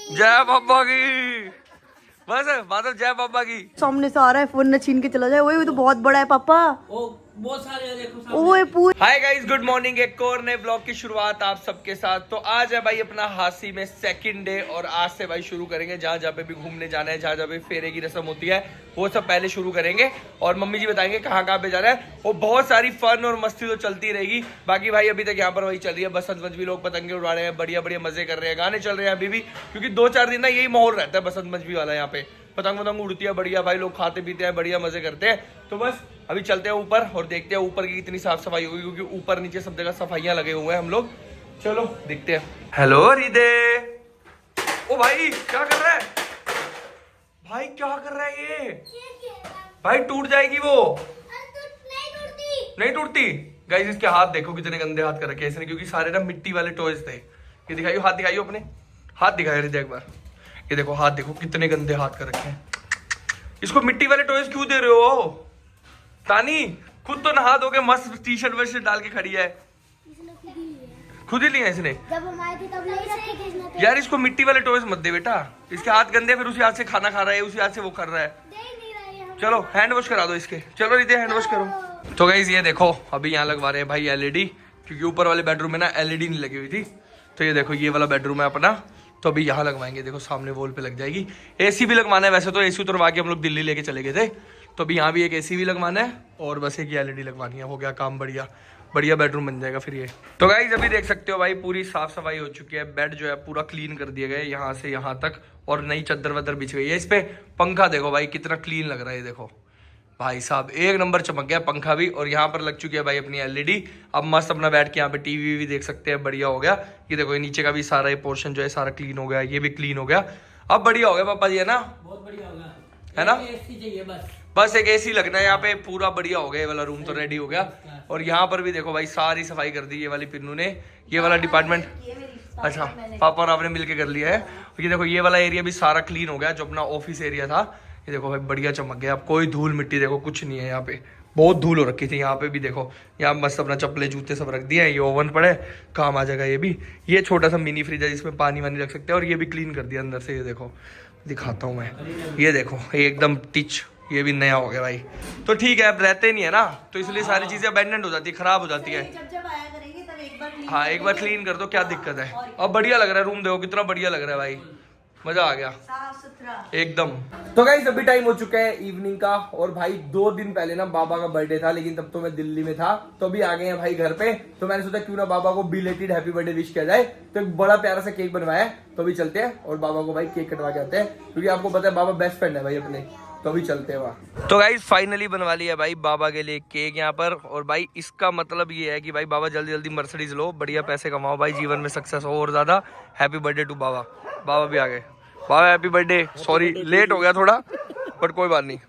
जय बाबा की। बस बादल जय बाबा की। सामने से आ रहा है, फोन न छीन के चला जाए। वो तो बहुत बड़ा है पापा। बहुत सारे देखो ओए पूरे। Hi guys, good morning. एक और नए ब्लॉग की शुरुआत आप सबके साथ। तो आज है भाई अपना हासी में सेकंड डे और आज से भाई शुरू करेंगे जहाँ जहाँ पे भी घूमने जाना है, जहाँ जहाँ पे फेरे की रस्म होती है वो सब पहले शुरू करेंगे और मम्मी जी बताएंगे कहाँ कहाँ पे जाना है। वो बहुत सारी फन और मस्ती तो चलती रहेगी। बाकी भाई अभी तक यहाँ पर वही चल रही है, बसंत पंचमी, लोग पतंगे उड़ा रहे हैं, बढ़िया बढ़िया मजे कर रहे हैं, गाने चल रहे हैं अभी भी, क्योंकि 2-4 दिन ना यही माहौल रहता है बसंत पंचमी वाला। यहाँ पे पतंग पतंग उड़ती है बढ़िया, भाई लोग खाते पीते हैं, बढ़िया मजे करते हैं। तो बस अभी चलते हैं ऊपर और देखते हैं ऊपर की कितनी साफ सफाई होगी, क्योंकि ऊपर नीचे सब जगह सफाइयां लगे हुए हैं हम लोग। चलो देखते हैं। हेलो हृदय। ओ भाई क्या कर रहा है? भाई क्या कर रहा है ये? भाई टूट जाएगी वो। नहीं टूटती। गाइस इसके हाथ देखो कितने गंदे हाथ कर रखे हैं इसने, क्योंकि सारे ना मिट्टी वाले टॉयज थे। ये दिखाइयो, हाथ दिखाइयो अपने, हाथ दिखाए हृदय एक बार। ये देखो हाथ देखो कितने गंदे हाथ कर रखे हैं। इसको मिट्टी वाले टॉयज क्यों दे रहे हो तानी? खुद तो नहा धो के मस्त टी शर्ट वर्ट डाल के खड़ी है। खुद ही लिया इसने। जब हम आए थे तब नहीं रखे थे इसने तो। यार इसको मिट्टी वाले टॉयज मत दे बेटा, इसके हाथ गंदे, फिर उसी हाथ से खाना खा रहा है, उसी हाथ से वो कर रहा है। दे ही नहीं रहे हम। चलो हैंड वॉश करा दो इसके। चलो रिदे हैंड वॉश करो। तो गाइस ये देखो अभी यहाँ लगवा रहे हैं भाई एलईडी, क्योंकि ऊपर वाले बेडरूम में ना एलईडी नहीं लगी हुई थी। तो ये देखो ये वाला बेडरूम है अपना, तो अभी यहाँ लगवाएंगे। देखो सामने वॉल पे लग जाएगी। एसी भी लगवाना है, वैसे तो एसी उतरवा के हम लोग दिल्ली लेके चले गए थे, तो अभी यहाँ भी एक एसी भी लगवाना है और बस एक एलईडी लगवानी है। हो गया काम, बढ़िया बढ़िया बेडरूम बन जाएगा फिर ये। तो गाइस अभी देख सकते हो भाई पूरी साफ सफाई हो चुकी है। बेड जो है पूरा क्लीन कर दिया गया है यहाँ से यहाँ तक, और नई चद्दर वद्दर बिछ गई है इस पे। पंखा देखो भाई कितना क्लीन लग रहा है, देखो भाई साहब एक नंबर चमक गया पंखा भी। और यहाँ पर लग चुकी है भाई अपनी एलईडी। अब मस्त अपना बैठ के यहाँ पे टीवी भी देख सकते हैं, बढ़िया हो गया। ये देखो ये नीचे का भी सारा ये पोर्शन जो है सारा क्लीन हो गया, ये भी क्लीन हो गया। अब बढ़िया हो गया पापा जी, है ना? बहुत बढ़िया होगा, है ना? एसी चाहिए बस। बस एक एसी लगना है यहाँ पे, पूरा बढ़िया हो गया। ये वाला रूम तो रेडी हो गया। और यहाँ पर भी देखो भाई सारी सफाई कर दी ये वाली पिन्नू ने। ये वाला डिपार्टमेंट अच्छा पापा और आपने मिलके कर लिया है। ये देखो ये वाला एरिया भी सारा क्लीन हो गया, जो अपना ऑफिस एरिया था। ये देखो भाई बढ़िया चमक गया। अब कोई धूल मिट्टी देखो कुछ नहीं है यहाँ पे, बहुत धूल हो रखी थी। यहाँ पे भी देखो, यहाँ मस्त अपना चप्पले जूते सब रख दिए हैं। ये ओवन पड़े, काम आ जाएगा ये भी। ये छोटा सा मिनी फ्रिज है जिसमें पानी वानी रख सकते हैं, और ये भी क्लीन कर दिया अंदर से। ये देखो दिखाता हूँ मैं, ये देखो एकदम टिच, ये भी नया हो गया भाई। तो ठीक है, अब रहते नहीं है ना, तो इसलिए सारी चीजें अबेंडेंट हो जाती है, खराब हो जाती है। जब आया करेंगे तब एक बार क्लीन। हाँ एक बार क्लीन कर दो, क्या दिक्कत है। अब बढ़िया लग रहा है रूम, देखो कितना बढ़िया लग रहा है भाई, मजा आ गया साफ सुथरा एकदम। तो गाइस अभी टाइम हो चुका है इवनिंग का, और भाई 2 दिन पहले ना बाबा का बर्थडे था, लेकिन तब तो मैं दिल्ली में था। तो अभी आ गए हैं भाई घर पे, तो मैंने सोचा क्यों ना बाबा को बिलेटेड हैप्पी बर्थडे विश किया जाए। तो एक बड़ा प्यारा सा केक बनवाया है, तो अभी चलते हैं और बाबा को भाई केक कटवा के आते हैं, क्योंकि आपको पता है बाबा बेस्ट फ्रेंड है भाई अपने। तो अभी चलते हैं वहाँ। तो गाइस फाइनली बनवा लिया भाई बाबा के लिए केक यहाँ पर। और भाई इसका मतलब ये है कि भाई बाबा जल्दी जल्दी मर्सिडीज लो, बढ़िया पैसे कमाओ भाई, जीवन में सक्सेस हो और ज्यादा। हैप्पी बर्थडे टू बाबा। बाबा भी आ गए। बाबा हैप्पी बर्थडे। सॉरी लेट हो गया थोड़ा, बट कोई बात नहीं।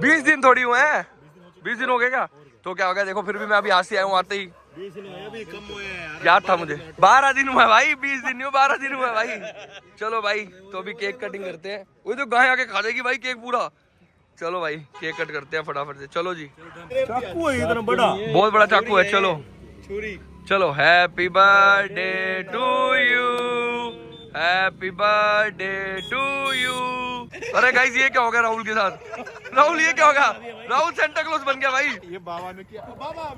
20 दिन थोड़ी हुए हैं, 20 दिन हो गए क्या? तो क्या हो गया, देखो फिर भी मैं अभी यहाँ से आया हूँ आते ही। 20 दिन अभी कम हुए हैं याद था मुझे, 12 दिन हुआ है भाई, 20 दिन नहीं हुआ, 12 दिन हुआ है भाई। चलो भाई तो अभी केक कटिंग करते हैं। वो तो गाय आके खा जाएगी भाई केक पूरा। चलो भाई केक कट करते हैं फटाफट से। चलो जी, चाकू है इतना बड़ा, बहुत बड़ा चाकू है। चलो छुरी। चलो happy birthday to you, happy birthday to you. अरे गाइस ये क्या हो गया राहुल के साथ? राहुल ये क्या हो गया? राहुल सेंटा क्लॉज बन गया भाई। ये बाबा ने किया, बाबा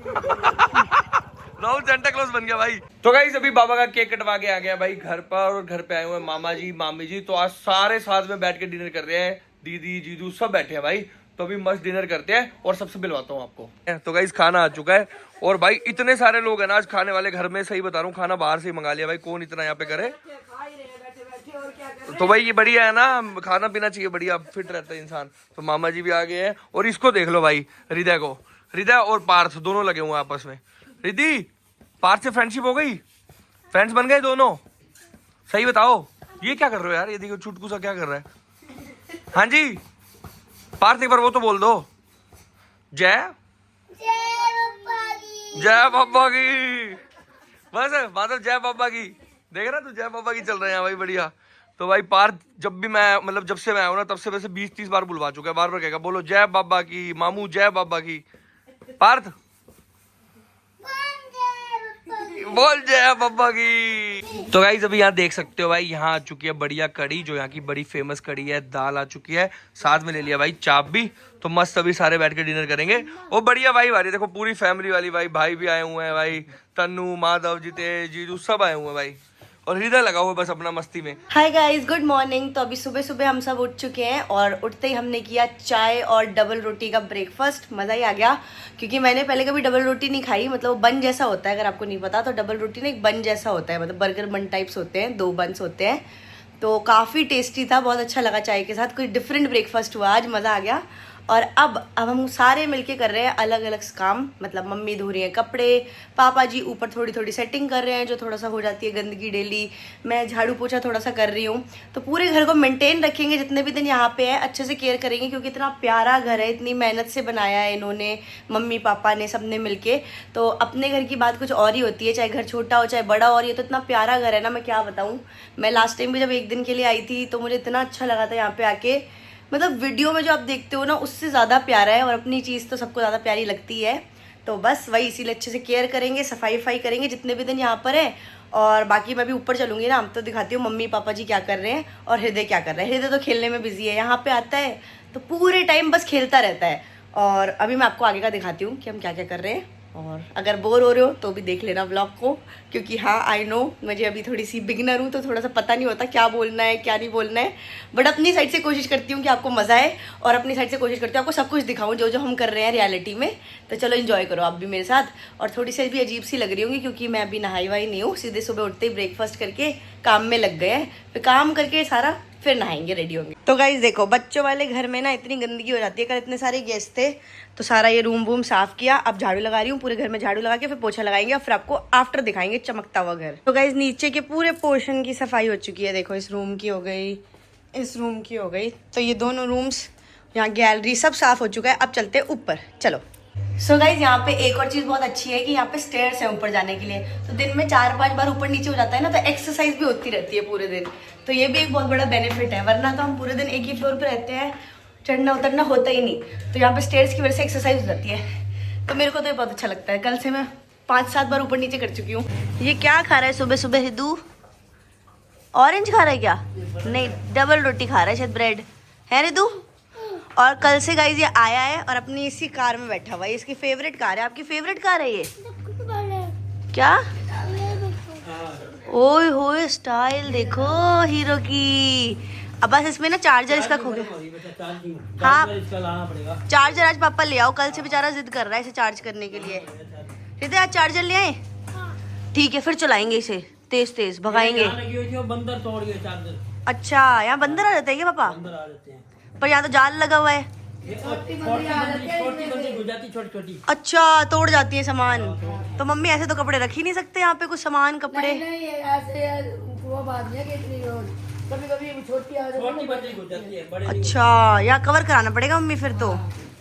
राहुल सेंटा क्लॉज बन गया भाई। तो गाइस अभी बाबा का केक कटवा के आ गया भाई घर पर, और घर पे आए हुए मामा जी मामी जी। तो आज सारे साथ में बैठ के डिनर कर रहे हैं, दीदी जीजू सब बैठे हैं भाई। तो अभी मस्त डिनर करते हैं और सबसे मिलवाता हूँ आपको। तो गाइस खाना आ चुका है, और भाई इतने सारे लोग हैं ना आज खाने वाले घर में, सही बता रहा हूँ, खाना बाहर से ही मंगा लिया भाई, कौन इतना यहाँ पे करे। तो भाई ये बढ़िया है ना, खाना पीना चाहिए, बढ़िया फिट रहता है इंसान। तो मामा जी भी आ गए हैं, और इसको देख लो भाई हृदय को, हृदय और पार्थ दोनों लगे हुए हैं आपस में। रिद्धि पार्थ से फ्रेंडशिप हो गई, फ्रेंड्स बन गए दोनों, सही बताओ। ये क्या कर रहे हो यार, ये देखो चुटकू सा क्या कर रहा है। हाँ जी पार्थ एक बार वो तो बोल दो, जय जय बाबा की। बस बादल जय बाबा की, देख रहा तू, जय बाबा की चल रहे हैं भाई, बढ़िया। तो भाई पार्थ जब भी मैं मतलब जब से मैं आया हूँ ना तब से वैसे 20-30 बार बुलवा चुका है, बार बार कहेगा बोलो जय बाबा की, मामू जय बाबा की। पार्थ बोल जय पापा की। तो गाइस अभी यहाँ देख सकते हो भाई, यहाँ आ चुकी है बढ़िया कड़ी, जो यहाँ की बड़ी फेमस कड़ी है। दाल आ चुकी है, साथ में ले लिया भाई चाप भी। तो मस्त अभी सारे बैठ के डिनर करेंगे। वो बढ़िया भाई वाली देखो, पूरी फैमिली वाली भाई भी आए हुए हैं भाई, तन्नू, माधव, जितेश, जीजू सब आए हुए हैं भाई, और हृदय लगा हुआ बस अपना मस्ती में। Hi guys, good morning. तो अभी सुबह सुबह हम सब उठ चुके हैं और उठते ही हमने किया चाय और डबल रोटी का ब्रेकफास्ट। मज़ा ही आ गया, क्योंकि मैंने पहले कभी डबल रोटी नहीं खाई। मतलब वो बन जैसा होता है, अगर आपको नहीं पता तो डबल रोटी ना एक बन जैसा होता है, मतलब बर्गर बन टाइप्स होते हैं, 2 बन्स होते हैं। तो काफ़ी टेस्टी था, बहुत अच्छा लगा चाय के साथ। कुछ डिफरेंट ब्रेकफास्ट हुआ आज, मज़ा आ गया। और अब हम सारे मिलके कर रहे हैं अलग अलग काम। मतलब मम्मी धो रही है कपड़े, पापा जी ऊपर थोड़ी थोड़ी सेटिंग कर रहे हैं, जो थोड़ा सा हो जाती है गंदगी डेली। मैं झाड़ू पोछा थोड़ा सा कर रही हूँ। तो पूरे घर को मेंटेन रखेंगे, जितने भी दिन यहाँ पे है अच्छे से केयर करेंगे, क्योंकि इतना प्यारा घर है, इतनी मेहनत से बनाया है इन्होंने, मम्मी पापा ने, सबने मिलके। तो अपने घर की बात कुछ और ही होती है, चाहे घर छोटा हो चाहे बड़ा हो। और ये तो इतना प्यारा घर है ना, मैं क्या बताऊँ। मैं लास्ट टाइम भी जब 1 दिन के लिए आई थी तो मुझे इतना अच्छा लगा था यहाँ पे आके। मतलब वीडियो में जो आप देखते हो ना, उससे ज़्यादा प्यारा है, और अपनी चीज़ तो सबको ज़्यादा प्यारी लगती है। तो बस वही, इसीलिए अच्छे से केयर करेंगे, सफाई करेंगे जितने भी दिन यहाँ पर है। और बाकी मैं भी ऊपर चलूँगी ना, तो दिखाती हूँ मम्मी पापा जी क्या कर रहे हैं और हृदय क्या कर रहा है। हृदय तो खेलने में बिजी है, यहाँ पे आता है तो पूरे टाइम बस खेलता रहता है। और अभी मैं आपको आगे का दिखाती हूँ कि हम क्या क्या कर रहे हैं। और अगर बोर हो रहे हो तो भी देख लेना व्लॉग को, क्योंकि हाँ आई नो, मुझे अभी थोड़ी सी बिगिनर हूँ तो थोड़ा सा पता नहीं होता क्या बोलना है क्या नहीं बोलना है। बट अपनी साइड से कोशिश करती हूँ कि आपको मज़ा आए, और अपनी साइड से कोशिश करती हूँ आपको सब कुछ दिखाऊँ जो जो हम कर रहे हैं रियलिटी में। तो चलो एंजॉय करो आप भी मेरे साथ। और थोड़ी सी भी अजीब सी लग रही होंगी, क्योंकि मैं अभी नहाई वाई नहीं हूँ, सीधे सुबह उठते ही ब्रेकफास्ट करके काम में लग गए हैं। फिर काम करके सारा फिर नहाएंगे, रेडी होंगे। तो गाइस देखो, बच्चों वाले घर में ना इतनी गंदगी हो जाती है। कल इतने सारे गेस्ट थे तो सारा ये रूम वूम साफ किया। अब झाड़ू लगा रही हूँ, पूरे घर में झाड़ू लगा के फिर पोछा लगाएंगे, और फिर आपको आफ्टर दिखाएंगे चमकता हुआ घर। तो गाइस नीचे के पूरे पोर्शन की सफाई हो चुकी है। देखो, इस रूम की हो गई, इस रूम की हो गई। तो ये दोनों रूम्स, यहाँ गैलरी सब साफ हो चुका है। अब चलते ऊपर, चलो। सो गाइज यहाँ पे एक और चीज़ बहुत अच्छी है कि यहाँ पे स्टेयर्स है ऊपर जाने के लिए। तो दिन में 4-5 बार ऊपर नीचे हो जाता है ना, तो एक्सरसाइज भी होती रहती है पूरे दिन। तो ये भी एक बहुत बड़ा बेनिफिट है, वरना तो हम पूरे दिन एक ही फ्लोर पे रहते हैं, चढ़ना उतरना होता ही नहीं। तो यहाँ पे स्टेयर्स की वजह से एक्सरसाइज हो जाती है। तो मेरे को तो ये बहुत अच्छा लगता है। कल से मैं 5-7 बार ऊपर नीचे कर चुकी हूँ। ये क्या खा रहा है सुबह सुबह हिदू? ऑरेंज खा रहा है क्या? नहीं, डबल रोटी खा रहा है शायद, ब्रेड है रिदू। और कल से गाइज ये आया है और अपनी इसी कार में बैठा हुआ है। इसकी फेवरेट कार है। आपकी फेवरेट कार है ये? क्या? ओए होए, स्टाइल देखो हीरो की। अब बस इसमें ना चार्जर इसका खो गया। हाँ, चार्जर आज पापा ले आओ, कल से बेचारा जिद कर रहा है इसे चार्ज करने के लिए। ठीक है, आज चार्जर ले आए? ठीक है, फिर चलाएंगे इसे तेज तेज, भगाएंगे। बंदर तोड़ गया चार्जर। अच्छा, यहाँ बंदर आ जाते हैं क्या पापा? बंदर आ जाते हैं, पर यहाँ तो जाल लगा हुआ है। छोटी बंदी हो जाती, छोटी छोटी। अच्छा, तोड़ जाती है सामान। तो मम्मी ऐसे तो कपड़े रख ही नहीं सकते यहाँ पे, कुछ सामान कपड़े। नहीं ऐसे वो बात नहीं है कि इतनी कभी कभी छोटी आ जाती छोटी बंदी हो जाती है, बड़े अच्छा, यहाँ कवर कराना पड़ेगा मम्मी फिर तो,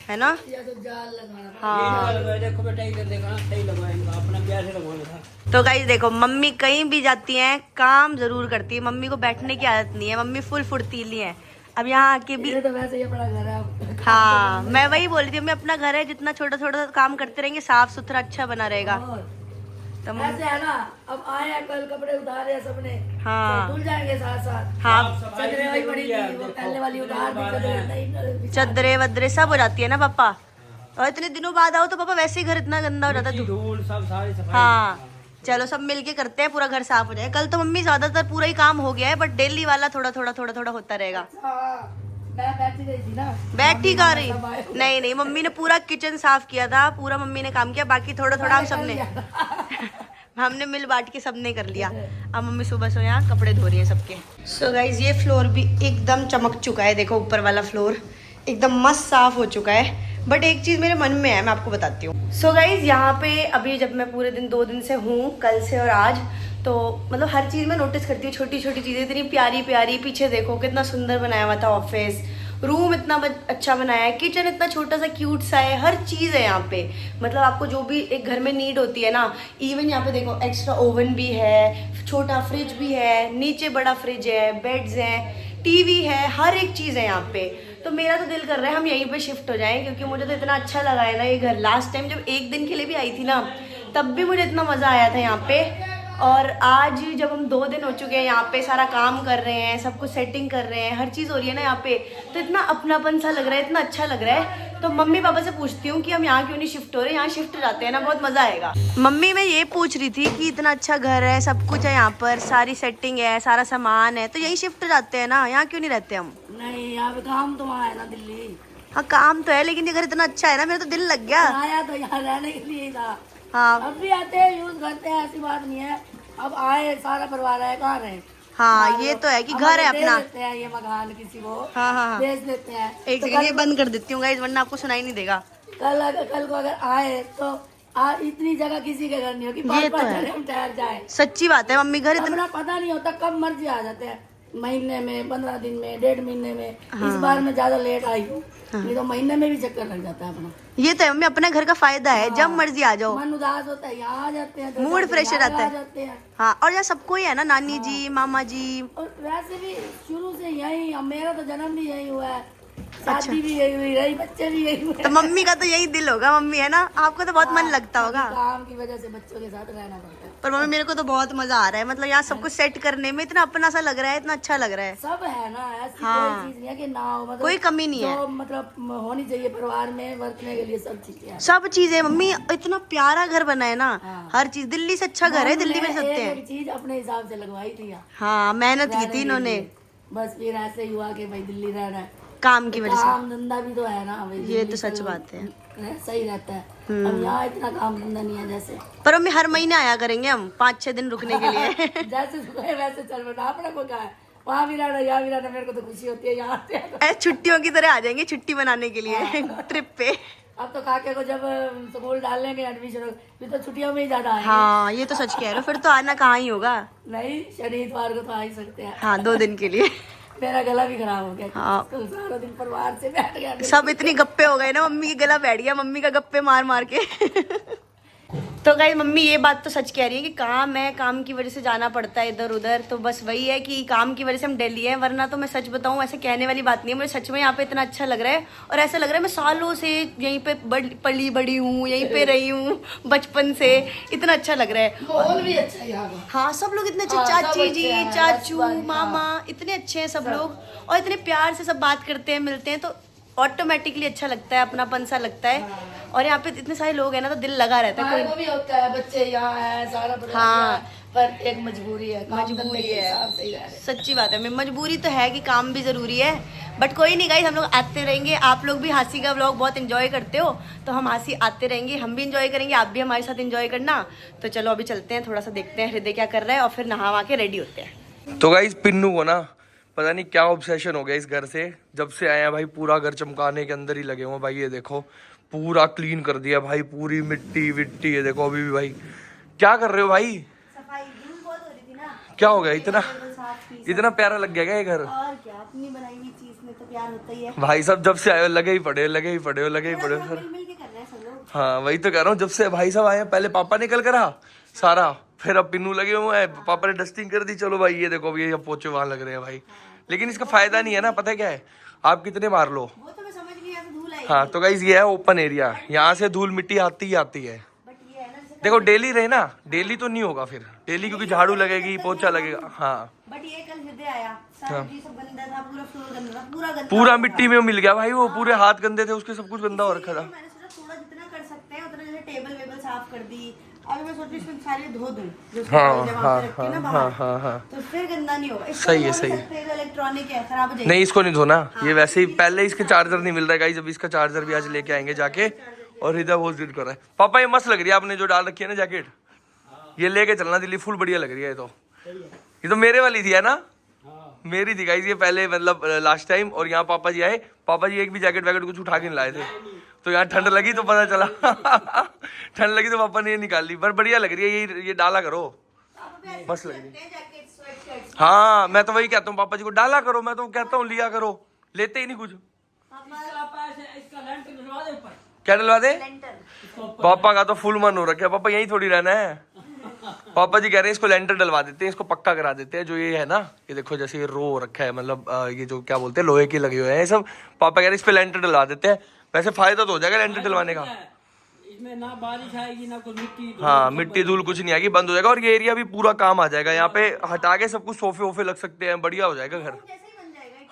है ना? या तो जाल लगाना। हाँ। देखो बेटा, इधर देखा सही लगवाएंगे, अपना प्यार से लगवाना था। तो गाइस देखो, मम्मी कहीं भी जाती हैं काम जरूर करती है। मम्मी को बैठने की आदत नहीं है, मम्मी फुल फुर्तीली है। अब यहाँ आके भी तो वैसे ही अपना घर है। हाँ, मैं वही बोल रही थी, मैं अपना घर है, जितना छोटा छोटा काम करते रहेंगे साफ सुथरा अच्छा बना रहेगा। तो ऐसे है ना, अब आए हैं कल कपड़े उतारे हैं सबने, हाँ धुल जाएंगे साथ साथ। हाँ, चदरें वही पड़ी थी, वो पहले वाली उतार दी, चदरें नहीं। चदरे वदरे सब हो जाती है ना पापा। और इतने दिनों बाद आओ तो पापा वैसे ही घर इतना गंदा हो जाता है। धूल सब सारी सफाई। हाँ, चलो सब मिलके करते हैं, पूरा घर साफ हो जाए। कल तो मम्मी ज्यादातर पूरा ही काम हो गया है, बट डेली वाला थोड़ा थोड़ा होता रहेगा। मैं बैठी रही थी ना, बैठी का रही? नहीं नहीं, मम्मी ने पूरा किचन साफ किया था, पूरा मम्मी ने काम किया, बाकी थोड़ा थोड़ा हम सबने हमने मिल बांट के सबने कर लिया। अब मम्मी सुबह से यहाँ कपड़े धो रही है सबके। सो गाइज ये फ्लोर भी एकदम चमक चुका है। देखो ऊपर वाला फ्लोर एकदम मस्त साफ हो चुका है। बट एक चीज़ मेरे मन में है, मैं आपको बताती हूँ। सो गाइज यहाँ पे अभी जब मैं पूरे दिन 2 दिन से हूँ, कल से और आज, तो मतलब हर चीज़ में नोटिस करती हूँ, छोटी छोटी चीज़ें इतनी प्यारी प्यारी। पीछे देखो कितना सुंदर बनाया हुआ था ऑफिस, रूम इतना अच्छा बनाया है, किचन इतना छोटा सा क्यूट सा है, हर चीज़ है यहाँ पे। मतलब आपको जो भी एक घर में नीड होती है ना, इवन यहाँ पे देखो एक्स्ट्रा ओवन भी है, छोटा फ्रिज भी है, नीचे बड़ा फ्रिज है, बेड्स हैं, टीवी है, हर एक चीज़ है यहाँ पे। तो मेरा तो दिल कर रहा है हम यहीं पे शिफ्ट हो जाएं, क्योंकि मुझे तो इतना अच्छा लगा है ना ये घर। लास्ट टाइम जब 1 दिन के लिए भी आई थी ना, तब भी मुझे इतना मज़ा आया था यहाँ पे। और आज जब हम 2 दिन हो चुके हैं यहाँ पे, सारा काम कर रहे हैं, सब कुछ सेटिंग कर रहे हैं, हर चीज़ हो रही है ना यहाँ पे, तो इतना अपनापन सा लग रहा है, इतना अच्छा लग रहा है। तो मम्मी पापा से पूछती हूँ कि हम यहाँ क्यों नहीं शिफ्ट हो रहे, यहाँ शिफ्ट हो जाते हैं ना, बहुत मज़ा आएगा। मम्मी मैं ये पूछ रही थी कि इतना अच्छा घर है, सब कुछ है यहाँ पर, सारी सेटिंग है, सारा सामान है, तो यहीं शिफ्ट हो जाते हैं ना, यहाँ क्यों नहीं रहते हम? नहीं, यहाँ पे काम तो वहाँ है ना, दिल्ली। हाँ काम तो है, लेकिन ये घर इतना अच्छा है ना, मेरा तो दिल लग गया। आया तो यहाँ रहने के लिए ही था। हाँ अब भी आते हैं, यूज करते हैं, ऐसी बात नहीं है। अब आए, सारा परिवार आए, कहाँ रहे? हाँ ये तो है कि घर है अपना। दे देते हैं ये मकान किसी को, हाँ हाँ हाँ। बेच देते हैं। एक सेकंड ये बंद कर देती हूँ गाइस, वरना आपको सुनाई नहीं देगा। कल को अगर आए तो इतनी जगह किसी के घर नहीं होगी, ये तो 5-5 है। जने हम ठहर जाए। सच्ची बात है, मम्मी घर इतना अपना पता नहीं होता कब मर्जी आ जाते हैं, महीने में, 15 दिन में, 1.5 महीने में। इस बार मैं ज्यादा लेट आई हूँ, नहीं तो महीने में भी चक्कर लग जाता है अपना। ये तो है मम्मी, अपने घर का फायदा है, जब मर्जी आ जाओ। मन उदास होता है, यहाँ आ जाते हैं, मूड फ्रेश रहता है। आ जाते हैं। हाँ और यहाँ सबको ही है ना, नानी जी, मामा जी। और वैसे भी शुरू से यही, अब मेरा तो जन्म भी यही हुआ है, शादी भी यही हुई रही, बच्चे भी यही हुए। तो मम्मी का तो यही दिल होगा, मम्मी है ना, आपको तो बहुत मन लगता होगा। काम की वजह से बच्चों के साथ रहना पड़ता है। पर मम्मी मेरे को तो बहुत मजा आ रहा है, मतलब यहाँ सब कुछ सेट करने में इतना अपना सा लग रहा है, इतना अच्छा लग रहा है। सब है ना, ऐसी हाँ। कोई चीज नहीं है कि ना हो, मतलब कोई कमी नहीं है। जो मतलब होनी चाहिए परिवार में बरतने के लिए, सब चीजें हैं। सब चीजें मम्मी, इतना प्यारा घर बना है ना, हर चीज दिल्ली से अच्छा घर है, दिल्ली में सकते हैं। एक चीज अपने हिसाब से लगवाई थी यहाँ, हाँ मेहनत की थी इन्होंने, बस फिर ऐसे ही हुआ कि भाई दिल्ली रहना है, काम की वजह से। काम धंधा भी तो है ना भाई, ये दिल्ली तो सच से बात है। सही रहता है। अब यहाँ इतना काम धंधा नहीं है जैसे। पर मम्मी हर महीने आया करेंगे हम, 5-6 दिन रुकने के लिए। जैसे सुबह वैसे चल बना, अपने को क्या है, वहाँ भी रहना, यहाँ भी रहना, मेरे को तो खुशी होती है यहाँ से। ऐसे छुट्टियों की तरह आ जाएंगे, छुट्टी मनाने के लिए ट्रिप पे। अब तो काके को जब स्कूल डाल लेंगे एडमिशन, फिर तो छुट्टियों में ही ज्यादा आएंगे। हाँ ये तो सच कह रहे हो, फिर तो आना कहाँ ही होगा। नहीं, शनि इतवार को तो आ ही सकते हैं। हाँ 2 दिन के लिए। मेरा गला भी खराब हो गया, हाँ। कल सारा दिन परिवार से बैठ गया। सब इतनी गप्पे हो गए ना, मम्मी की गला बैठ गया, मम्मी का गप्पे मार मार के। तो गाइस मम्मी ये बात तो सच कह रही है कि काम है, काम की वजह से जाना पड़ता है इधर उधर, तो बस वही है कि काम की वजह से हम दिल्ली हैं, वरना तो मैं सच बताऊं ऐसे कहने वाली बात नहीं है, मुझे सच में यहाँ पे इतना अच्छा लग रहा है। और ऐसा लग रहा है मैं सालों से यहीं पे पली बड़ी हूँ, यहीं पे रही हूँ बचपन से, इतना अच्छा लग रहा है। माहौल भी अच्छा है यहाँ का। हाँ सब लोग इतने अच्छे, हाँ, सब चाची अच्छे जी, हैं, चाचू, बस बस, मामा, इतने अच्छे हैं सब लोग, और इतने प्यार से सब बात करते हैं, मिलते हैं, तो ऑटोमेटिकली अच्छा लगता है, अपनापन सा लगता है। और यहाँ पे इतने सारे लोग हैं ना, तो दिल लगा रहता है। हमारे को भी होता है, बच्चे यहाँ है, सारा परिवार हाँ। यहाँ है, पर एक मजबूरी है, काम मजबूरी करने के है। हिसाब से ही रह रहे हैं। सच्ची बात है, मजबूरी तो है कि काम भी जरूरी है, बट कोई नहीं गाइस, हम लोग आते रहेंगे। आप लोग भी हासी का व्लॉग बहुत एंजॉय करते हो, तो हम हासी आते रहेंगे, हम भी एंजॉय करेंगे, आप भी हमारे साथ एंजॉय करना। तो चलो अभी चलते हैं, थोड़ा सा देखते हैं हृदय क्या कर रहा है, और फिर नहा वहा के रेडी होते हैं। तो गाइस पिन्नू को ना पता नहीं क्या ऑब्सेशन हो गया इस घर से, जब से आए हैं भाई पूरा घर चमकाने के अंदर ही लगे हुए भाई। ये देखो पूरा क्लीन कर दिया भाई, पूरी मिट्टी विट्टी, ये देखो अभी भी भाई क्या कर रहे हो भाई, सफाई बहुत हो रही थी ना, क्या हो गया, इतना प्यारा लग गया क्या ये घर? और क्या, अपनी बनाई हुई चीज में तो प्यार होता ही है। भाई सब जब से आए हो लगे ही पड़े हो सर। मिल के कर रहे हैं सब लोग। हाँ वही तो कह रहा हूँ, जब से भाई साहब आए हैं, पहले पापा निकल कर आ सारा, फिर अब पिन्नू लगे हुए हैं, पापा ने डस्टिंग कर दी, चलो भाई ये देखो अभी ये पोचे वहां लग रहे हैं भाई। लेकिन इसका फायदा नहीं है ना, पता है क्या है, आप कितने मार लो। वो तो मैं समझ गई, यहाँ से धूल आएगी। हाँ तो गाइस ये है ओपन एरिया, यहाँ से धूल मिट्टी आती ही आती है। बट ये है ना, जैसे देखो डेली रहे ना, डेली तो नहीं होगा फिर, डेली क्योंकि झाड़ू लगेगी, पोछा लगेगा। हाँ बट ये कल हृदय आया, सारा चीज सब गंदा था, पूरा फ्लोर गंदा था, पूरा गंदा पूरा था। मिट्टी में मिल गया भाई, वो पूरे हाथ गंदे थे उसके, सब कुछ गंदा हो रखा था। मैंने सोचा थोड़ा जितना कर सकते हैं उतना, जैसे टेबल वेबल साफ कर दी, अभी मैं सोच रही हूँ सारे धो दूं, जो उसके हाँ, पहले वहाँ पे रखी है ना बाहर, हाँ। तो फिर गंदा नहीं होगा। इसको सही है, धो सही है। सकते हैं, जो इलेक्ट्रॉनिक है, खराब हो जाएगी। नहीं इसको नहीं धोना, ये वैसे ही पहले इसके चार्जर नहीं मिल रहा है गाइस, अभी इसका चार्जर भी आज लेके आएंगे जाके। और हृदय बहुत जिद कर रहा है। पापा ये मस्त लग रही है आपने जो डाल रखी है ना जैकेट, ये लेके चलना दिल्ली, फुल बढ़िया लग रही है। ये तो मेरे वाली थी है ना, मेरी थी गाइस ये पहले, मतलब लास्ट टाइम। और यहाँ पापा जी आए, पापा जी एक भी जैकेट वैकेट कुछ उठा के नहीं लाए थे, तो यहाँ ठंड लगी तो पता चला ठंड लगी तो पापा ने ये निकाल ली। पर बढ़िया लग रही है ये डाला करो, मस्त लग रही है। हाँ मैं तो वही कहता हूँ पापा जी को, डाला करो, मैं तो कहता हूँ लिया करो, लेते ही नहीं कुछ। इसका लेंटर डलवा दे ऊपर, क्या डलवा दे? पापा का तो फुल मन हो रखा है, पापा यहीं थोड़ी रहना है। पापा जी कह रहे हैं इसको लेंटर डलवा देते हैं, इसको पक्का करा देते हैं। जो ये है ना, ये देखो जैसे ये रो रखा है, मतलब ये जो क्या बोलते हैं लोहे के लगे हुए हैं ये सब, पापा कह रहे हैं इस पे लेंटर डलवा देते हैं। वैसे फायदा तो हो जाएगा लेंटर डलवाने का। इसमें ना बारिश आएगी ना कुछ मिट्टी हाँ मिट्टी धूल कुछ नहीं आएगी, बंद हो जाएगा। और ये एरिया भी पूरा काम आ जाएगा, यहाँ पे हटा के सब कुछ सोफे वोफे लग सकते हैं, बढ़िया हो जाएगा घर।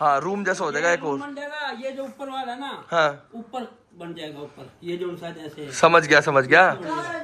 हाँ रूम जैसा हो जाएगा एक और। बन जाएगा। ये जो ऊपर वाला है ना, हाँ ऊपर बन जाएगा ऊपर, ये जो शायद ऐसे है। समझ गया।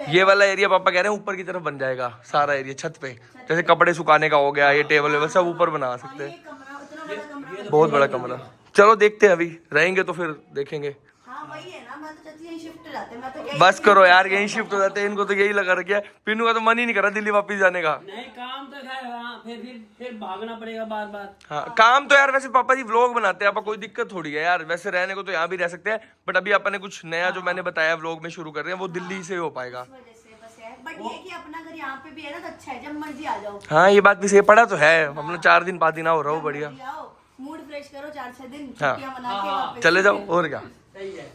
ये वाला एरिया पापा कह रहे हैं ऊपर की तरफ बन जाएगा सारा एरिया, छत पे जैसे कपड़े सुखाने का हो गया, ये टेबल वेबल सब ऊपर बना सकते हैं। बहुत बड़ा कमरा। चलो देखते हैं, अभी रहेंगे तो फिर देखेंगे। हाँ वही है ना, मैं तो चाहती यहीं शिफ्ट हो जाते हैं, मैं तो यही बस करो यार, यहीं शिफ्ट हो जाते हैं। इनको तो यही लगा रखा है, पिन्नू का तो मन ही नहीं कर रहा दिल्ली वापस जाने का। नहीं काम तो है वहाँ, फिर भागना पड़ेगा बार बार। हाँ काम तो यार वैसे पापा जी व्लॉग बनाते हैं, आपको कोई दिक्कत थोड़ी है यार। वैसे रहने को तो यहाँ भी रह सकते हैं, बट अभी अपन ने कुछ नया जो मैंने बताया व्लॉग में शुरू कर रहे हैं, वो दिल्ली से हो पाएगा। वजह से बस है। बट ये कि अपना घर यहाँ पे भी है ना, तो अच्छा है, जब मर्जी आ जाओ। हाँ ये बात भी सही, पड़ा तो है। हम लोग 4 दिन 5 दिन आओ, रहो बढ़िया। आओ, मूड फ्रेश करो, 4-6 दिन हाँ। छुट्टियां मना के वापस। चले जाओ और क्या। सही है।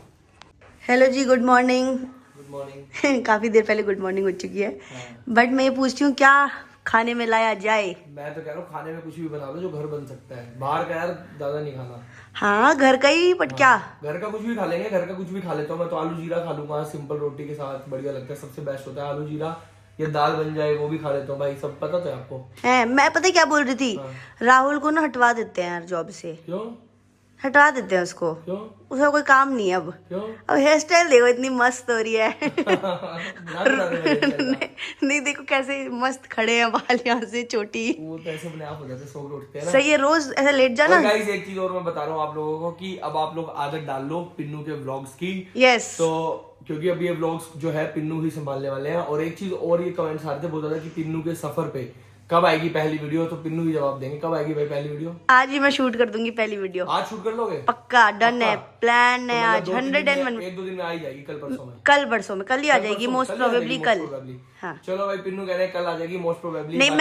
हेलो जी, गुड मॉर्निंग। Good morning. काफी देर पहले गुड मॉर्निंग हो चुकी है, बट मैं ये पूछती हूँ क्या खाने में लाया जाए। मैं तो कह रहा हूँ खाने में कुछ भी बना लो जो घर बन सकता है, बाहर का यार ज्यादा नहीं खाना। हाँ घर का ही, बट क्या घर का कुछ भी खा लेंगे, घर का कुछ भी खा लेता हूँ मैं तो। आलू जीरा खा लूंगा सिंपल रोटी के साथ, बढ़िया लगता है, सबसे बेस्ट होता है आलू जीरा। ये दाल बन जाए वो भी खा लेता हूँ भाई, सब पता तो है आपको। है। मैं पता है क्या बोल रही थी, राहुल को ना हटवा देते हैं यार जॉब से, क्यों हटवा देते हैं उसको। क्यों उसका कोई काम नहीं है अब। क्यों अब हेयर स्टाइल देखो इतनी मस्त हो रही है। बना नहीं देखो कैसे मस्त खड़े हैं बाल यहाँ से चोटी। वो तो ऐसे अपने आप हो जाते हैं, सो के उठते हैं ना। सही है, रोज ऐसा लेट जाना। और गाइस एक चीज और मैं बता रहा हूँ आप लोगों को कि अब आप लोग आदत डाल लो पिन्नू के व्लॉग्स की। यस तो क्योंकि अब ये व्लॉग्स जो है पिन्नू ही संभालने वाले हैं। और एक चीज और, ये कमेंट्स आ रहे थे बहुत ज्यादा कि पिन्नू के सफर पे कब आएगी पहली वीडियो, तो पिन्नू ही जवाब देंगे। कब आएगी भाई पहली वीडियो? आज ही मैं शूट कर दूंगी पहली वीडियो। आज शूट कर लोगे? पक्का डन है, प्लान है। आज तो मतलब 101 एक दो दिन में आ ही जाएगी, कल परसों में। कल परसों में, कल ही आ जाएगी मोस्ट प्रोबेबली कल। हाँ चलो भाई पिन्नू कह रहे हैं कल आ जाएगी मोस्ट प्रोबेबली। नहीं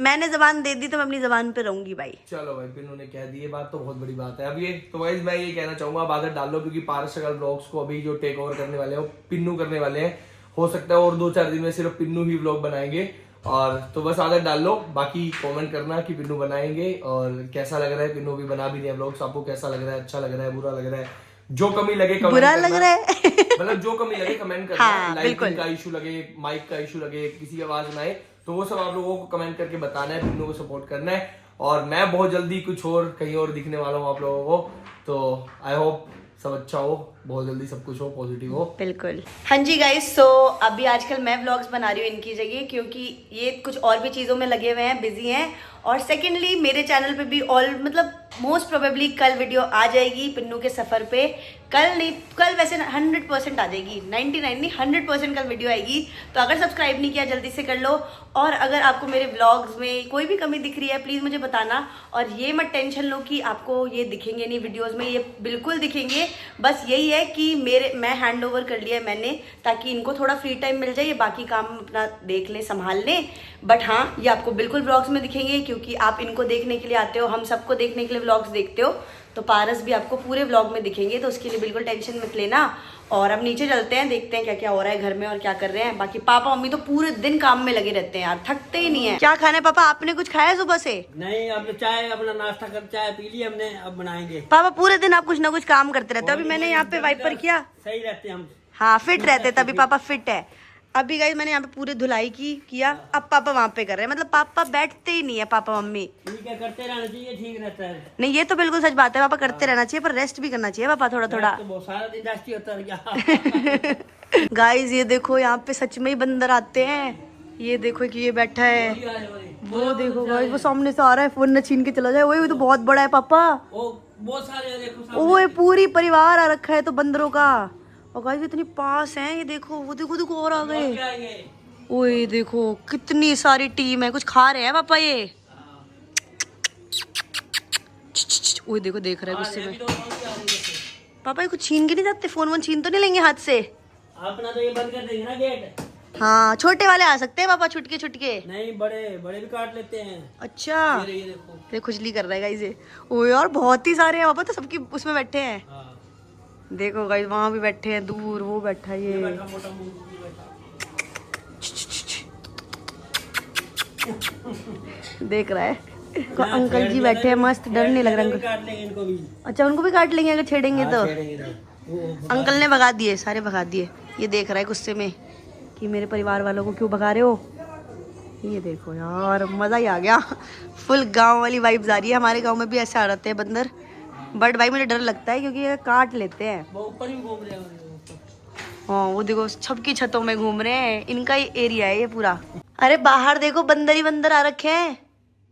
मैंने जबान दे दी तो मैं अपनी जबान पे रहूंगी भाई। चलो भाई पिन्नू ने कह दी, ये बात तो बहुत बड़ी बात है। अब ये तो गाइस मैं ये कहना चाहूंगा, अब आदत डाल लो, क्योंकि पारस शक्ल ब्लॉग्स को अभी जो टेक ओवर करने वाले हैं वो पिन्नू करने वाले हैं। हो सकता है और 2-4 दिन में सिर्फ पिन्नू ही व्लॉग बनाएंगे। और तो बस आदत डाल लो, बाकी कमेंट करना कि पिन्नू बनाएंगे और कैसा लग रहा है। पिन्नू भी बना भी नहीं है व्लॉग्स, आपको कैसा लग रहा है, अच्छा लग रहा है, बुरा लग रहा है, जो कमी लगे कमेंट बुरा करना। लग रहा है मतलब जो कमी लगे कमेंट करना। हाँ, लाइटिंग का इशू लगे, माइक का इशू लगे, किसी की आवाज ना आए, तो वो सब आप लोगों को कमेंट करके बताना है, पिन्नू को सपोर्ट करना है। और मैं बहुत जल्दी कुछ और कहीं और दिखने वाला हूँ आप लोगों को, तो आई होप सब अच्छा हो, बहुत जल्दी सब कुछ हो, पॉजिटिव हो। बिल्कुल। हाँ जी गाइस, सो अभी आजकल मैं व्लॉग्स बना रही हूँ इनकी जगह, क्योंकि ये कुछ और भी चीज़ों में लगे हुए हैं, बिजी हैं। और सेकेंडली मेरे चैनल पे भी मतलब मोस्ट प्रोबेबली कल वीडियो आ जाएगी पिन्नू के सफ़र पे। कल नहीं, कल वैसे 100% आ जाएगी, 99 नहीं 100% कल वीडियो आएगी। तो अगर सब्सक्राइब नहीं किया जल्दी से कर लो। और अगर आपको मेरे व्लॉग्स में कोई भी कमी दिख रही है प्लीज़ मुझे बताना। और ये मत टेंशन लो कि आपको ये दिखेंगे नहीं वीडियोज़ में, ये बिल्कुल दिखेंगे। बस यही है कि मैं हैंड ओवर कर लिया है मैंने, ताकि इनको थोड़ा फ्री टाइम मिल जाए, ये बाकी काम अपना देख लें, संभाल लें। बट हाँ ये आपको बिल्कुल व्लॉग्स में दिखेंगे, क्योंकि आप इनको देखने के लिए आते हो, हम सबको देखने के लिए व्लॉग्स देखते हो। तो पारस भी आपको पूरे व्लॉग में दिखेंगे, तो उसके लिए बिल्कुल टेंशन मत लेना। और अब नीचे चलते हैं, देखते हैं क्या क्या हो रहा है घर में और क्या कर रहे हैं। बाकी पापा मम्मी तो पूरे दिन काम में लगे रहते हैं यार, थकते ही नहीं है। क्या खाना है पापा? आपने कुछ खाया सुबह से? नहीं, अब चाय अपना नाश्ता कर चाय पी ली हमने, अब बनाएंगे। पापा पूरे दिन आप कुछ ना कुछ काम करते रहते हो। अभी मैंने यहाँ पे वाइपर किया, सही रहते हम। हाँ फिट रहते, तभी पापा फिट है। अभी गाइस मैंने यहाँ पे पूरे धुलाई किया, अब पापा वहाँ पे कर रहे हैं। मतलब पापा बैठते ही नहीं है, पापा मम्मी। ठीक है, करते रहना चाहिए, ठीक रहता है। नहीं ये तो बिल्कुल सच बात है, पापा करते रहना चाहिए, पर रेस्ट भी करना चाहिए पापा थोड़ा थोड़ा। तो बहुत सारा दिन रेस्ट ही होता है क्या। गाइस ये देखो यहाँ पे सच में ही बंदर आते हैं। ये देखो कि ये बैठा है, वो देखो गाइस वो सामने से आ रहा है, फोन न छीन के चला जाए। वही तो बहुत बड़ा है पापा, बहुत सारे देखो। ओए पूरी परिवार आ रखा है तो बंदरों का। और गाइस इतनी पास हैं, ये देखो वो देखो देखो और आ गए। ओए देखो कितनी सारी टीम है, कुछ खा रहे हैं पापा ये। ओए देखो देख रहे हैं गुस्से में। पापा ये कुछ छीन के नहीं जाते, फोन वोन छीन तो नहीं लेंगे हाथ से? अपना तो ये बंद कर देंगे ना गेट। हाँ छोटे वाले आ सकते हैं पापा, छुटके छुटके। नहीं, बड़े बड़े भी काट लेते हैं। अच्छा ये देखो, ये खुजली कर रहा है गाइस ये। ओए यार बहुत ही सारे हैं पापा, तो सबकी उसमें बैठे हैं। हाँ। देखो गाइस वहां भी बैठे हैं, दूर वो बैठा है ये। बैठा मोटा मुंह भी बैठा। देख रहा है अंकल जी बैठे हैं मस्त, डर नहीं लग रहा अंकल। काट लेंगे इनको भी। अच्छा उनको भी काट लेंगे अगर छेड़ेंगे तो। छेड़ेंगे तो। अंकल ने भगा दिए, सारे भगा दिए। ये देख रहा है गुस्से में कि मेरे परिवार वालों को क्यों भगा रहे हो। ये देखो यार, मज़ा ही आ गया। फुल गांव वाली वाइब्स आ रही है। हमारे गांव में भी ऐसे आ जाते हैं बंदर, बट भाई मुझे डर लगता है क्योंकि ये काट लेते हैं। वो ऊपर भी घूम रहे हैं। हाँ वो देखो सबकी छतों में घूम रहे हैं, इनका ही एरिया है ये पूरा। अरे बाहर देखो बंदर ही बंदर आ रखे हैं।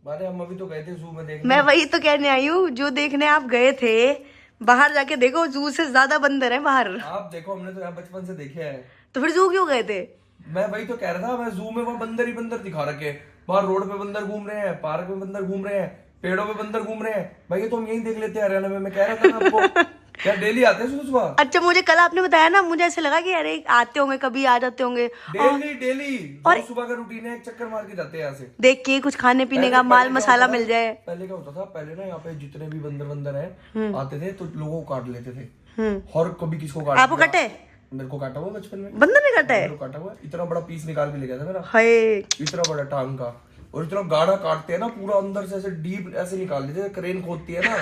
अरे हम अभी तो गए थे जू में देखने। मैं वही तो कहने आई हूँ, जो देखने आप गए थे बाहर जाके देखो, जू से ज्यादा बंदर है बाहर। आप देखो, हमने तो यहाँ बचपन से देखे हैं। तो फिर जू क्यों गए थे? मैं वही तो कह रहा था, मैं जू में वहाँ बंदर ही बंदर दिखा रखे हैं। बाहर रोड पे बंदर घूम रहे हैं, पार्क में बंदर घूम रहे हैं, पेड़ों पे बंदर घूम रहे हैं। भाई ये तो हम यही देख लेते हैं हरियाणा में। मैं कह रहा था ना आपको, क्या डेली आते हैं सुबह सुबह? अच्छा मुझे कल आपने बताया ना, मुझे ऐसे लगा कि अरे आते होंगे, कभी आ जाते होंगे। डेली डेली और सुबह का रूटीन है, एक चक्कर मार के जाते हैं यहाँ से। देख के कुछ खाने पीने का माल मसाला मिल जाए। पहले क्या होता था, पहले ना यहाँ पे जितने भी बंदर हैं आते थे तो लोगों को काट लेते थे। और कभी किसको काट आपको कटे? मेरे को काटा हुआ बचपन में। बंदर ने काटा है? मेरे को काटा हुआ, इतना बड़ा पीस निकाल के ले गया था मेरा। हाय इतना बड़ा टांग का, और इतना गाढ़ा काटते हैं ना, पूरा अंदर से ऐसे डीप ऐसे निकाल लेते, क्रेन खोदती है ना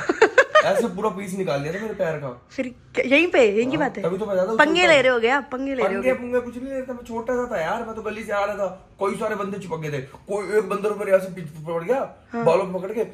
ऐसे पूरा पीस निकाल लिया था मेरे पैर का। फिर यहीं पे यहीं की बात है। तभी तो मैं ज्यादा पंगे ले रहे हो गया, पंगे ले रहे हो। पंगे कुछ नहीं लेता, मैं छोटा सा था यार। मैं तो गली से आ रहा था, कोई सारे बंदे चिपक गए थे। कोई एक बंदर मेरे यहाँ से पीछे पड़ गया, बालों को पकड़ के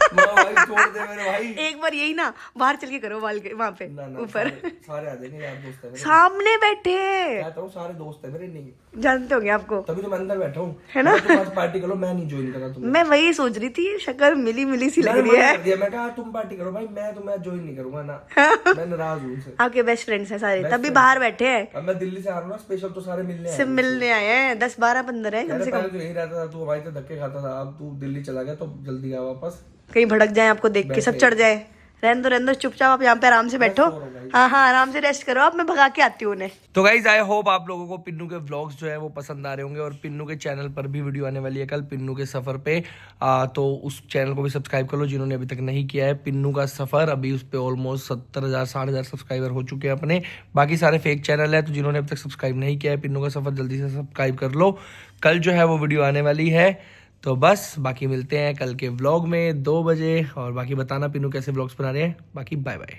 भाई छोड़ दे मेरे भाई। एक बार यही ना बाहर चल के करो वाल के वहां पे ऊपर। सारे आ जाएंगे यार, दोस्त है मेरे। सामने बैठे कहता हूँ सारे दोस्त है मेरे, नहीं जानते होंगे आपको, तभी तो मैं अंदर बैठा हूँ, है ना? तुम आज पार्टी करो, मैं नहीं ज्वाइन करा तुम्हें। मैं वही सोच रही थी, शक्ल मिली मिली सी लग रही है। मैं कहा तुम पार्टी करो भाई, मैं तुम्हें ज्वाइन नहीं करूंगा ना। मैं नाराज हूँ उनसे। आपके बेस्ट फ्रेंड्स हैं सारे, तभी बाहर बैठे हैं। अब मैं दिल्ली से आ रहा हूँ ना स्पेशल, तो सारे मिलने आए सिर्फ मिलने आए हैं, 10-12 बंदर हैं कम से कम। पहले तो यही रहता था, तू हमारे से धक्के खाता था, अब तू दिल्ली चला गया तो जल्दी आ वापस। कहीं भड़क जाए आपको देख के, सब चढ़ जाए। रहने दो चुपचाप, आप यहाँ पे आराम से बैठो। हाँ हाँ आराम से रेस्ट करो आप, मैं भगा के आती हूँ उन्हें। तो गाइज आई होप आप लोगों को पिन्नू के व्लॉग्स जो है वो पसंद आ रहे होंगे, और पिन्नू के चैनल पर भी वीडियो आने वाली है कल, पिन्नू के सफर पे। तो उस चैनल को भी सब्सक्राइब कर लो जिन्होंने अभी तक नहीं किया है। पिन्नू का सफर, अभी उस पर ऑलमोस्ट 70,000-60,000 सब्सक्राइबर हो चुके हैं अपने। बाकी सारे फेक चैनल है, तो जिन्होंने अभी तक सब्सक्राइब नहीं किया है पिन्नू का सफर, जल्दी से सब्सक्राइब कर लो। कल जो है वो वीडियो आने वाली है। तो बस बाकी मिलते हैं कल के व्लॉग में 2 बजे, और बाकी बताना पिन्नू कैसे व्लॉग्स बना रहे हैं। बाकी बाय बाय।